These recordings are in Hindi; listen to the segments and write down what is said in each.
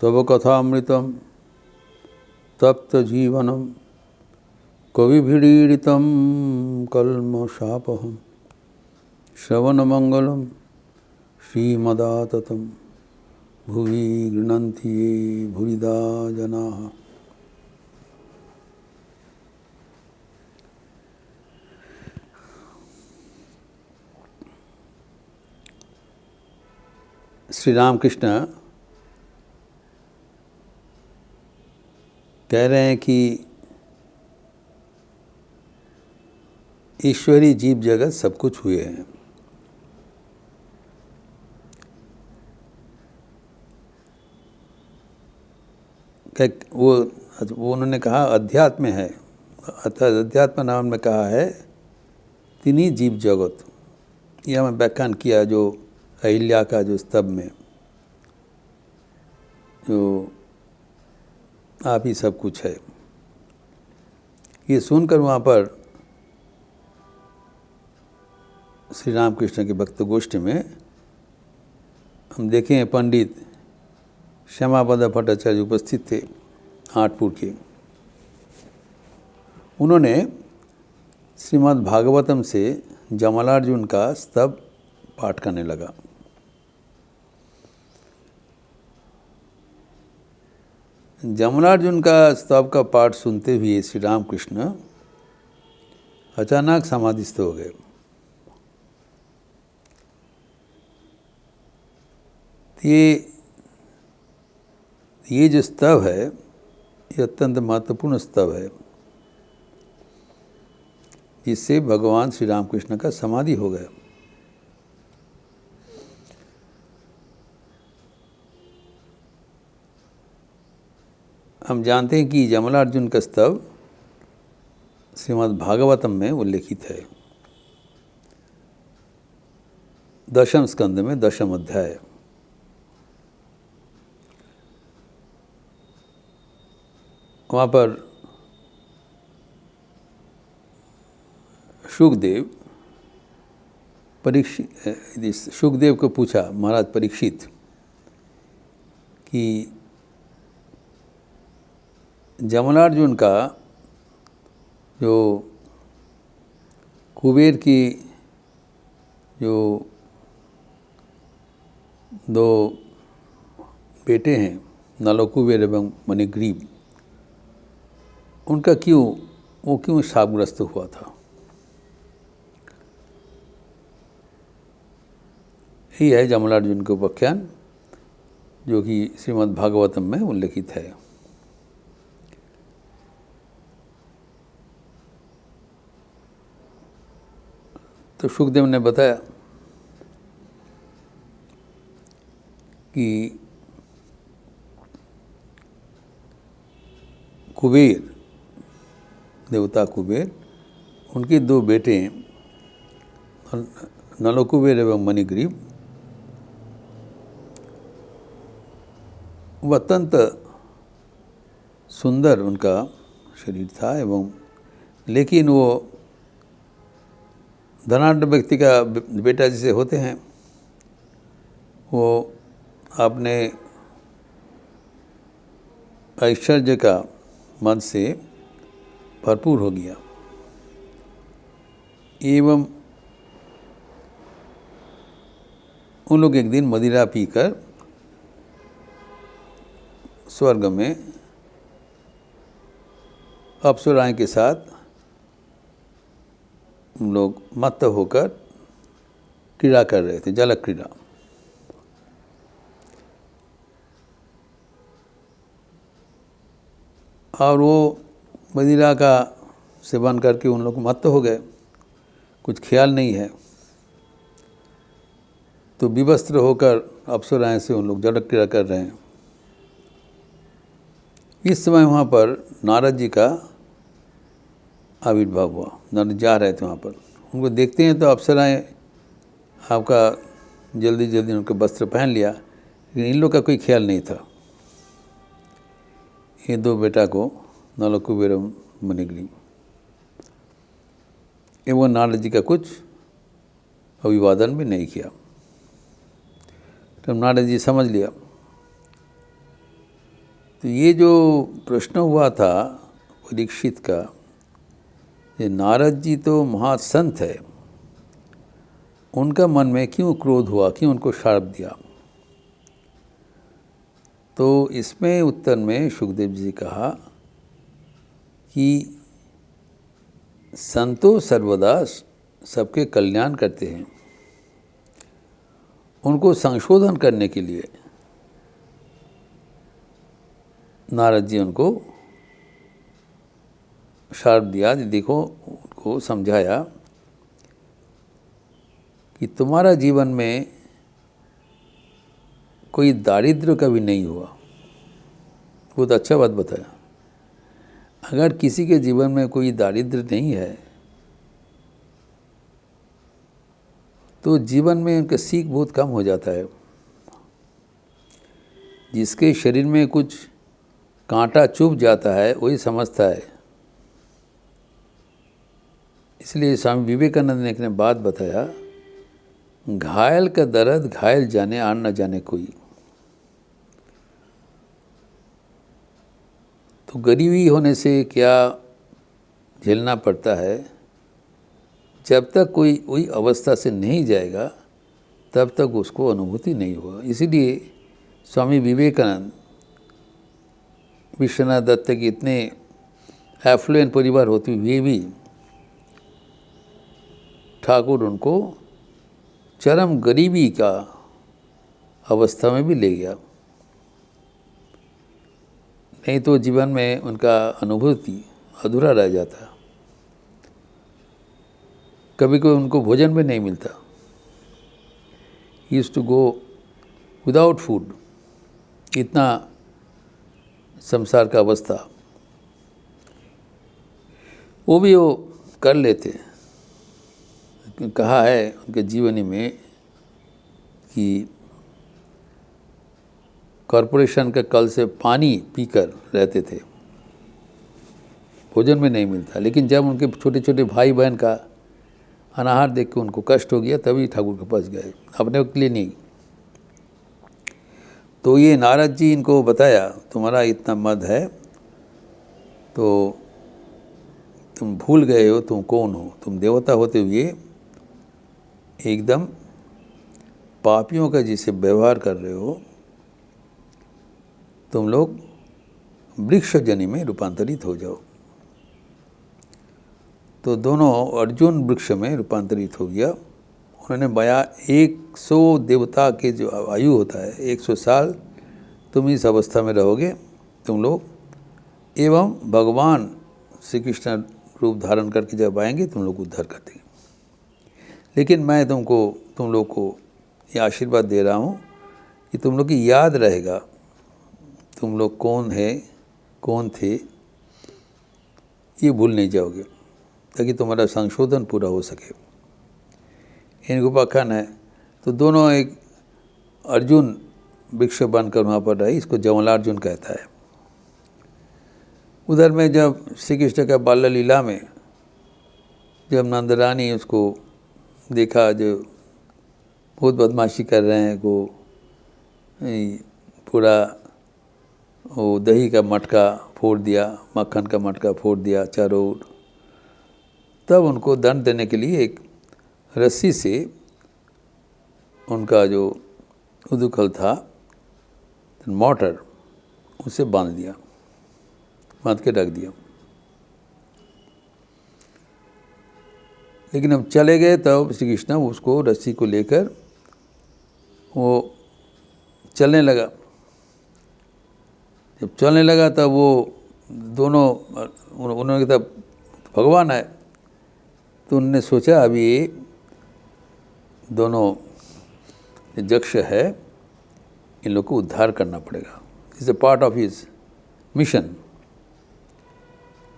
तव कथामृतं तप्त जीवनम कविभिरीडितं कल्मषापहं श्रवणमंगलं श्रीमदाततं भुवि गृह्णन्ति ये भूरिदा जनाः। श्री रामकृष्ण कह रहे हैं कि ईश्वरी जीव जगत सब कुछ हुए हैं। वो उन्होंने कहा अध्यात्म है, अर्थात अध्यात्म नाम में कहा है तिन्हीं जीव जगत। यह मैं व्याख्यान किया जो अहिल्या का जो स्तंभ में जो आप ही सब कुछ है, ये सुनकर वहाँ पर श्री रामकृष्ण के भक्त गोष्ठी में हम देखें पंडित श्यामापद भट्टाचार्य उपस्थित थे आठपुर के। उन्होंने श्रीमद् भागवतम से जमलार्जुन का स्तव पाठ करने लगा। जमलार्जुन का स्तव का पाठ सुनते हुए श्री रामकृष्ण अचानक समाधिस्थ हो गए। ये जो स्तव है ये अत्यंत महत्वपूर्ण स्तव है, जिससे भगवान श्री रामकृष्ण का समाधि हो गया। हम जानते हैं कि जमलार्जुन का स्तव श्रीमद् भागवतम में उल्लेखित है, 10वें स्कंद में 10वें अध्याय। वहाँ पर शुकदेव को पूछा महाराज परीक्षित कि जमलार्जुन का जो कुबेर की जो 2 बेटे हैं नलकुबेर एवं मणिग्रीव, उनका वो क्यों शापग्रस्त हुआ था। यही है जमलार्जुन के उपाख्यान जो कि श्रीमद् भागवतम में उल्लेखित है। तो शुकदेव ने बताया कि कुबेर देवता कुबेर, उनके 2 बेटे नलकुबेर एवं मणिग्रीव, वो अत्यंत सुंदर उनका शरीर था एवं लेकिन वो धनाढ्य व्यक्ति का बेटा जिसे होते हैं, वो अपने ऐश्वर्य का मन से भरपूर हो गया एवं उन लोग एक दिन मदिरा पीकर स्वर्ग में अप्सराएं के साथ उन लोग मत्त होकर क्रीड़ा कर रहे थे, जल क्रीड़ा। और वो मदिरा का सेवन करके उन लोग मत्त हो गए, कुछ ख्याल नहीं है। तो विवस्त्र होकर अप्सराएं से उन लोग जल क्रीड़ा कर रहे हैं। इस समय वहाँ पर नारद जी का आविर्भाव हुआ। नारद जा रहे थे वहाँ पर, उनको देखते हैं तो अप्सराएं आपका जल्दी जल्दी उनके वस्त्र पहन लिया, लेकिन इन लोग का कोई ख्याल नहीं था। ये 2 बेटा को नलकुबेर एवं मणिग्रीव एवं नारद जी का कुछ अभिवादन भी नहीं किया। तो नारद जी समझ लिया तो ये जो प्रश्न हुआ था परीक्षित का, ये नारद जी तो महासंत है, उनका मन में क्यों क्रोध हुआ, क्यों उनको शाप दिया? तो इसमें उत्तर में शुकदेव जी कहा कि संतो सर्वदा सबके कल्याण करते हैं, उनको संशोधन करने के लिए नारद जी उनको शाप दिया। देखो, उनको समझाया कि तुम्हारा जीवन में कोई दारिद्र्य कभी नहीं हुआ। बहुत अच्छा बात बताया। अगर किसी के जीवन में कोई दारिद्र्य नहीं है तो जीवन में उनका सीख बहुत कम हो जाता है। जिसके शरीर में कुछ कांटा चुभ जाता है वही समझता है। इसलिए स्वामी विवेकानंद ने एक बात बताया, घायल का दर्द घायल जाने आन न जाने कोई। तो गरीबी होने से क्या झेलना पड़ता है, जब तक कोई वही अवस्था से नहीं जाएगा तब तक उसको अनुभूति नहीं होगा। इसीलिए स्वामी विवेकानंद, विश्वनाथ दत्त के इतने एफ्लुएंट परिवार होते हुए भी ठाकुर उनको चरम गरीबी का अवस्था में भी ले गया, नहीं तो जीवन में उनका अनुभूति अधूरा रह जाता। कभी कभी उनको भोजन भी नहीं मिलता। He used to go without food. इतना संसार का अवस्था वो भी वो कर लेते। कहा है उनके जीवनी में कि कॉरपोरेशन के कल से पानी पीकर रहते थे, भोजन में नहीं मिलता। लेकिन जब उनके छोटे छोटे भाई बहन का अनाहार देख के उनको कष्ट हो गया, तभी ठाकुर के पास गए, अपने के लिए नहीं। तो ये नारद जी इनको बताया, तुम्हारा इतना मद है तो तुम भूल गए हो तुम कौन हो। तुम देवता होते हुए एकदम पापियों का जिसे व्यवहार कर रहे हो, तुम लोग वृक्ष जनि में रूपांतरित हो जाओ। तो दोनों अर्जुन वृक्ष में रूपांतरित हो गया। उन्होंने बया 100 देवता के जो आयु होता है, 100 साल तुम इस अवस्था में रहोगे तुम लोग, एवं भगवान श्री कृष्ण रूप धारण करके जब आएंगे तुम लोग उद्धार कर देंगे। लेकिन मैं तुम लोग को ये आशीर्वाद दे रहा हूँ कि तुम लोग की याद रहेगा तुम लोग कौन है, कौन थे, ये भूल नहीं जाओगे, ताकि तुम्हारा संशोधन पूरा हो सके। इनको उपाख्यान है। तो दोनों एक अर्जुन वृक्ष बनकर वहाँ पर रहे, इसको जमलार्जुन कहता है। उधर में जब श्री कृष्ण का बाल लीला में जब नंदरानी उसको देखा जो बहुत बदमाशी कर रहे हैं, को पूरा वो दही का मटका फोड़ दिया, मक्खन का मटका फोड़ दिया चारों ओर, तब उनको दंड देने के लिए एक रस्सी से उनका जो उदुखल था मोटर, उसे बांध दिया, बांध के रख दिया। लेकिन अब चले गए तब श्री कृष्ण उसको रस्सी को लेकर वो चलने लगा। जब चलने लगा तब वो दोनों, उन्होंने कहा भगवान है, तो उन्होंने सोचा अभी ये दोनों यक्ष है, इन लोग को उद्धार करना पड़ेगा। It's a part of his mission,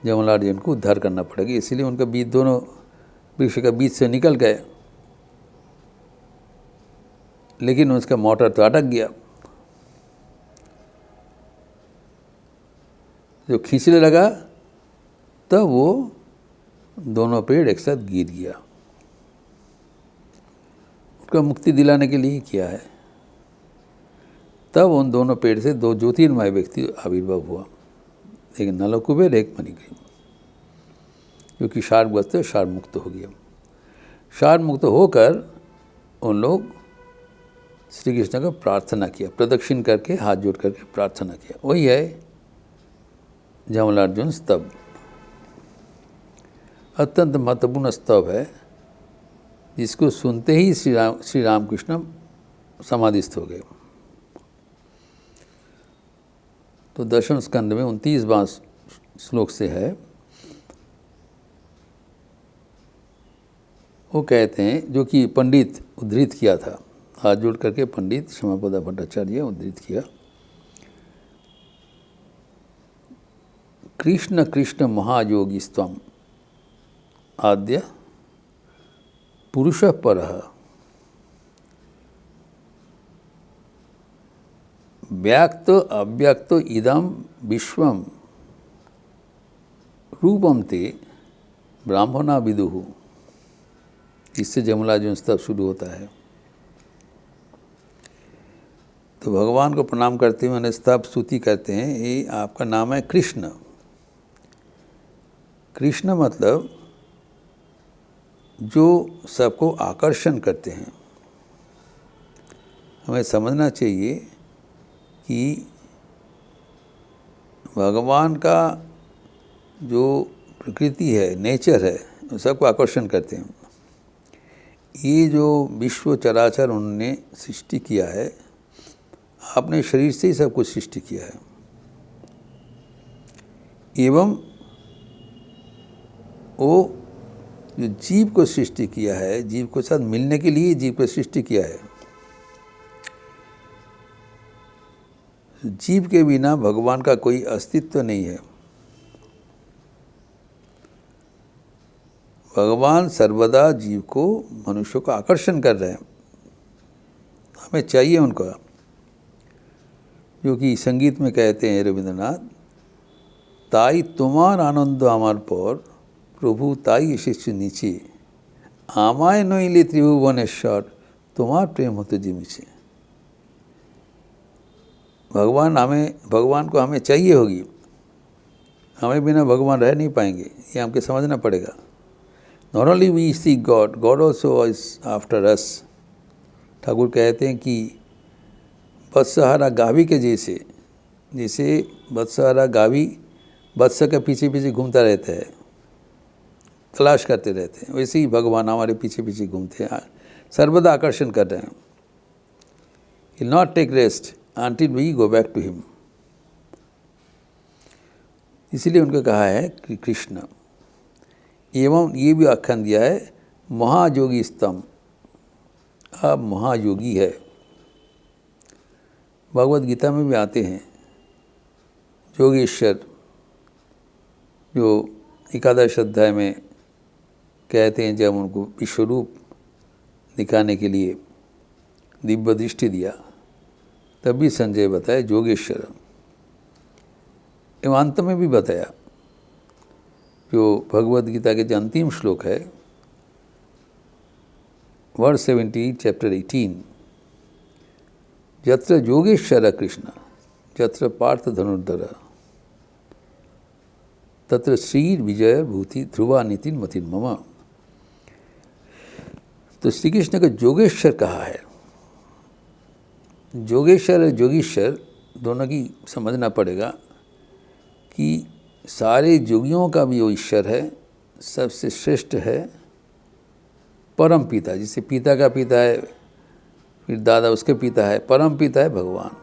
जमलार्जुन को उद्धार करना पड़ेगा। इसीलिए उनका बीच, दोनों वृक्ष का बीच से निकल गए, लेकिन उसका मोटर तो अटक गया। जो खींचने लगा तब वो दोनों पेड़ एक साथ गिर गया। उसका मुक्ति दिलाने के लिए किया है। तब उन दोनों पेड़ से दो ज्योतिर्मय व्यक्ति आविर्भाव हुआ, एक नलकुबेर एक मणिग्रीव, क्योंकि शार्कग्रस्त शार्क मुक्त हो गया। शार्क मुक्त होकर उन लोग श्री कृष्ण का प्रार्थना किया, प्रदक्षिण करके हाथ जोड़ करके प्रार्थना किया। वही है जमलार्जुन स्तव। अत्यंत महत्वपूर्ण स्तव है, जिसको सुनते ही श्री रामकृष्ण समाधिस्थ हो गए। तो दशम स्कंद में 29वां श्लोक से है, वो कहते हैं, जो कि पंडित उद्धृत किया था, हाथ जोड़ करके पंडित क्षमापदा भट्टाचार्य उद्धृत किया। कृष्ण कृष्ण महायोगी स्वम आद्य पुरुष परः व्यक्त अव्यक्त इदम विश्वम रूपम ते ब्राह्मणा विदुः। इससे जमलार्जुन स्तव शुरू होता है। तो भगवान को प्रणाम करते हुए स्तव स्तुति कहते हैं, ये आपका नाम है कृष्ण। कृष्ण मतलब जो सबको आकर्षण करते हैं। हमें समझना चाहिए कि भगवान का जो प्रकृति है, नेचर है, वो सबको आकर्षण करते हैं। ये जो विश्व चराचर उन्होंने सृष्टि किया है, अपने शरीर से ही सब कुछ सृष्टि किया है। एवं वो जो जीव को सृष्टि किया है, जीव के साथ मिलने के लिए जीव को सृष्टि किया है। जीव के बिना भगवान का कोई अस्तित्व नहीं है। भगवान सर्वदा जीव को, मनुष्य को आकर्षण कर रहे हैं। हमें चाहिए उनका, जो कि संगीत में कहते हैं रविंद्रनाथ, ताई तुम्हार आनंद आमार पर प्रभु ताई एसेছে नीचे, আমায় নইলে त्रिभुवनेश्वर तुम्हार प्रेम होते जिमिছে। भगवान को हमें चाहिए होगी, हमें बिना भगवान रह नहीं पाएंगे, ये हमको समझना पड़ेगा। Not only we see God, God also is after us. Thakur कहते हैं कि वत्सहारा गावी के जैसे वत्सहारा गावी वत्स के पीछे पीछे घूमता रहता है, तलाश करते रहते हैं, वैसे ही भगवान हमारे पीछे पीछे घूमते हैं, सर्वदा आकर्षण कर रहे हैं। He will not take rest until we go back to him। इसलिए उनको कहा है कि कृष्ण। एवं ये भी आख्यान दिया है महायोगी स्तम, आप महायोगी है। भगवद गीता में भी आते हैं योगेश्वर, जो 11 अध्याय में कहते हैं, जब उनको विश्वरूप दिखाने के लिए दिव्य दृष्टि दिया, तब भी संजय बताया योगेश्वर। एवं अंत में भी बताया, जो भगवद गीता के जो अंतिम श्लोक है, वर्स 70 चैप्टर 18, यत्र योगेश्वर कृष्ण यत्र पार्थ धनुर्धर तत्र श्री विजय भूति ध्रुवा नितिन मतिन मम। तो श्री कृष्ण का योगेश्वर कहा है। योगेश्वर और योगीश्वर दोनों की समझना पड़ेगा कि सारे योगियों का भी वो ईश्वर है, सबसे श्रेष्ठ है, परम पिता, जिसे पिता का पिता है, फिर दादा उसके पिता है, परम पिता है भगवान।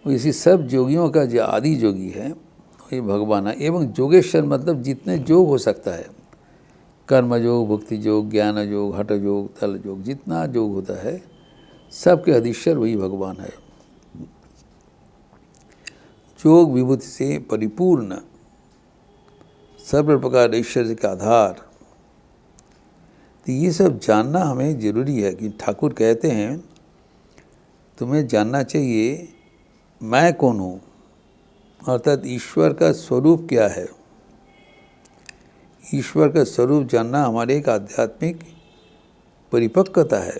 इसी सब योगियों का जो आदि योगी है ये भगवान है। एवं योगेश्वर मतलब जितने योग हो सकता है, कर्म योग, भक्ति योग, ज्ञान योग, हठ योग, तल योग, जितना योग होता है, सबके अधीश्वर वही भगवान है। योग विभूति से परिपूर्ण, सर्व प्रकार ऐश्वर्य का आधार। तो ये सब जानना हमें जरूरी है कि ठाकुर कहते हैं तुम्हें जानना चाहिए मैं कौन हूँ, अर्थात ईश्वर का स्वरूप क्या है। ईश्वर का स्वरूप जानना हमारे एक आध्यात्मिक परिपक्वता है।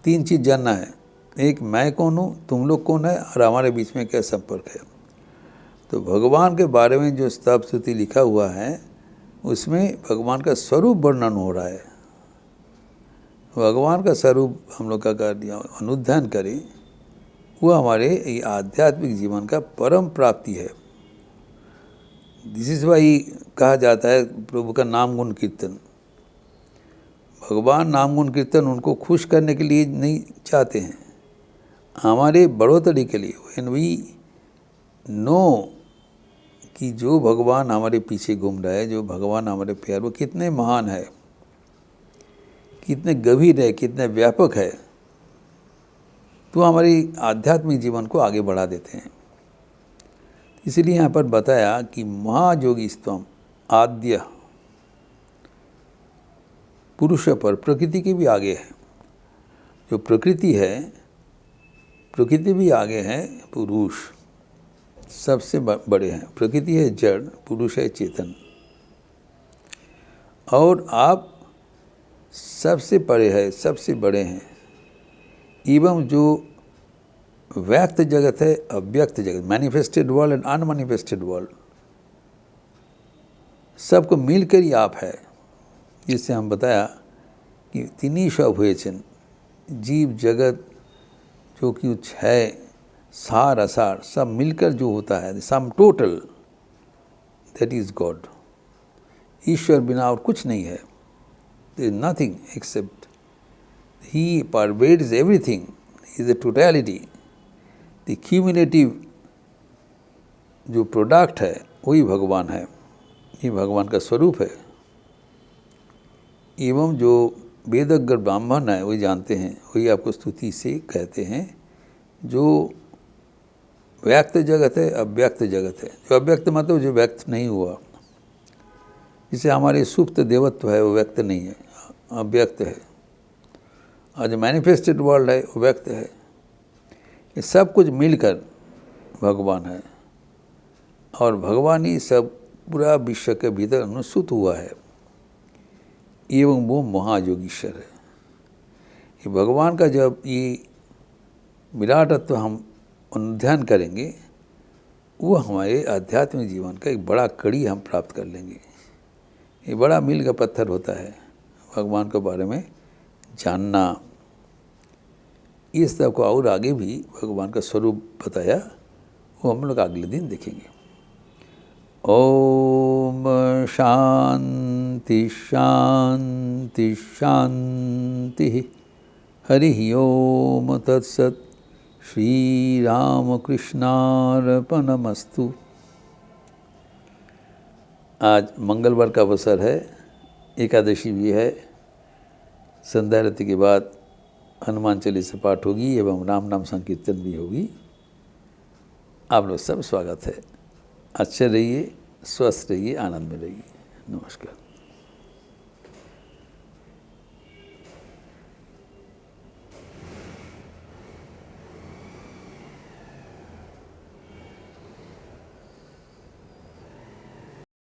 3 चीज़ जानना है, एक मैं कौन हूँ, तुम लोग कौन है और हमारे बीच में क्या संपर्क है। तो भगवान के बारे में जो स्तव स्तुति लिखा हुआ है उसमें भगवान का स्वरूप वर्णन हो रहा है। भगवान का स्वरूप हम लोग का कार्य अनुध्यान करें, वो हमारे आध्यात्मिक जीवन का परम प्राप्ति है। दिस इज वाई कहा जाता है प्रभु का नाम गुण कीर्तन। भगवान नाम गुण कीर्तन उनको खुश करने के लिए नहीं चाहते हैं, हमारे बढ़ोतरी के लिए। व्हेन वी नो कि जो भगवान हमारे पीछे घूम रहा है, जो भगवान हमारे प्यार, वो कितने महान है, कितने गंभीर है, कितने व्यापक है, तो हमारी आध्यात्मिक जीवन को आगे बढ़ा देते हैं। इसलिए यहाँ पर बताया कि महायोगी स्तवम आद्य पुरुष पर, प्रकृति के भी आगे है। जो प्रकृति है, प्रकृति भी आगे है, पुरुष सबसे बड़े हैं। प्रकृति है जड़, पुरुष है चेतन, और आप सबसे परे है, सबसे बड़े हैं। एवं जो व्यक्त जगत है, अव्यक्त जगत, manifested world and unmanifested world, सबको मिलकर ही आप है। जिससे हम बताया कि तिनी सब हुए छिन, जीव जगत जो कुछ है, सार असार सब मिलकर जो होता है, sum total, that is God. ईश्वर बिना और कुछ नहीं है। There is nothing except he pervades everything, is the totality. The cumulative जो प्रोडक्ट है वही भगवान है, ये भगवान का स्वरूप है। एवं जो वेदज्ञ ब्राह्मण है वही जानते हैं, वही आपको स्तुति से कहते हैं। जो व्यक्त जगत है, अव्यक्त जगत है। जो अव्यक्त मतलब जो व्यक्त नहीं हुआ, जिसे हमारे सुप्त देवत्व है वो व्यक्त नहीं है, अव्यक्त है। और जो मैनिफेस्टेड वर्ल्ड है वो व्यक्त है। ये सब कुछ मिलकर भगवान है, और भगवान ही सब पूरा विश्व के भीतर अनुसूत हुआ है। एवं वो महायोगीश्वर है। ये भगवान का जब ये विराटत्व हम अनुध्यान करेंगे, वो हमारे आध्यात्मिक जीवन का एक बड़ा कड़ी हम प्राप्त कर लेंगे। ये बड़ा मील का पत्थर होता है भगवान के बारे में जानना। इस सब को और आगे भी भगवान का स्वरूप बताया, वो हम लोग अगले दिन देखेंगे। ओम शांति शांति शांति। हरि ओम तत्सत। श्री रामकृष्णार्पणमस्तु। आज मंगलवार का अवसर है, एकादशी भी है। संध्या आरती के बाद हनुमान चालीसा पाठ होगी एवं राम नाम संकीर्तन भी होगी। आप लोग सब स्वागत है। अच्छे रहिए, स्वस्थ रहिए, आनंद में रहिए। नमस्कार।